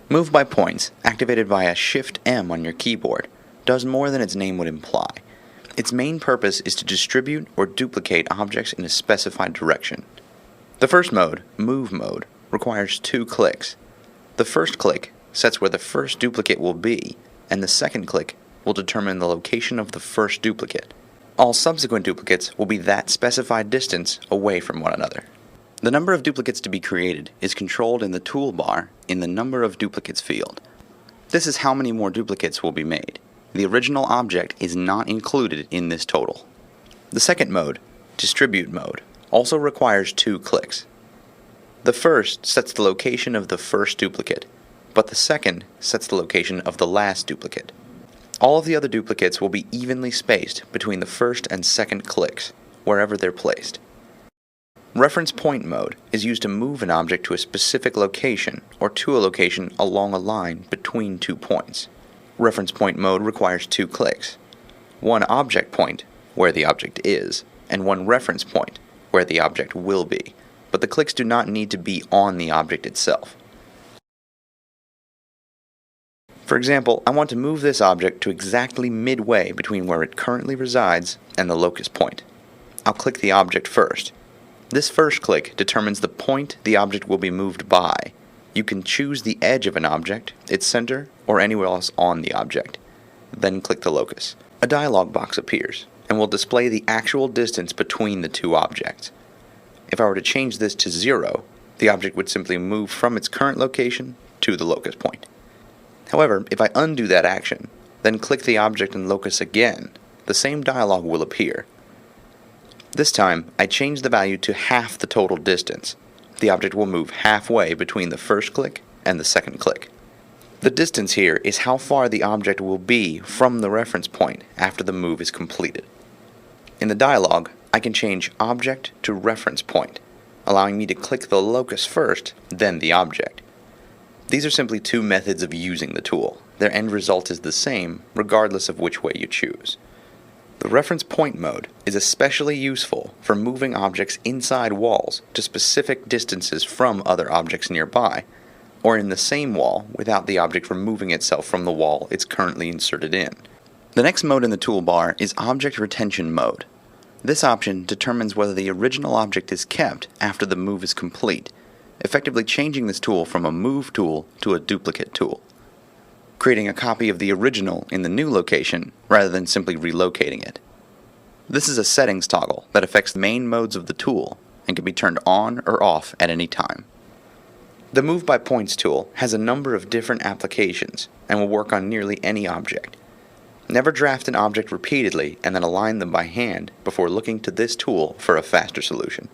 Move by points, activated via Shift-M on your keyboard, does more than its name would imply. Its main purpose is to distribute or duplicate objects in a specified direction. The first mode, Move Mode, requires 2 clicks. The first click sets where the first duplicate will be, and the second click will determine the location of the first duplicate. All subsequent duplicates will be that specified distance away from one another. The number of duplicates to be created is controlled in the toolbar in the Number of Duplicates field. This is how many more duplicates will be made. The original object is not included in this total. The second mode, Distribute Mode, also requires 2 clicks. The first sets the location of the first duplicate, but the second sets the location of the last duplicate. All of the other duplicates will be evenly spaced between the first and second clicks, wherever they're placed. Reference Point Mode is used to move an object to a specific location or to a location along a line between 2 points. Reference Point Mode requires 2 clicks. One object point, where the object is, and one reference point, where the object will be, but the clicks do not need to be on the object itself. For example, I want to move this object to exactly midway between where it currently resides and the locus point. I'll click the object first. This first click determines the point the object will be moved by. You can choose the edge of an object, its center, or anywhere else on the object. Then click the locus. A dialog box appears and will display the actual distance between the 2 objects. If I were to change this to 0, the object would simply move from its current location to the locus point. However, if I undo that action, then click the object and locus again, the same dialog will appear. This time, I change the value to half the total distance. The object will move halfway between the first click and the second click. The distance here is how far the object will be from the reference point after the move is completed. In the dialog, I can change Object to Reference Point, allowing me to click the locus first, then the object. These are simply 2 methods of using the tool. Their end result is the same, regardless of which way you choose. The Reference Point mode is especially useful for moving objects inside walls to specific distances from other objects nearby, or in the same wall without the object removing itself from the wall it's currently inserted in. The next mode in the toolbar is Object Retention Mode. This option determines whether the original object is kept after the move is complete, effectively changing this tool from a move tool to a duplicate tool, creating a copy of the original in the new location rather than simply relocating it. This is a settings toggle that affects the main modes of the tool and can be turned on or off at any time. The Move by Points tool has a number of different applications and will work on nearly any object. Never draft an object repeatedly and then align them by hand before looking to this tool for a faster solution.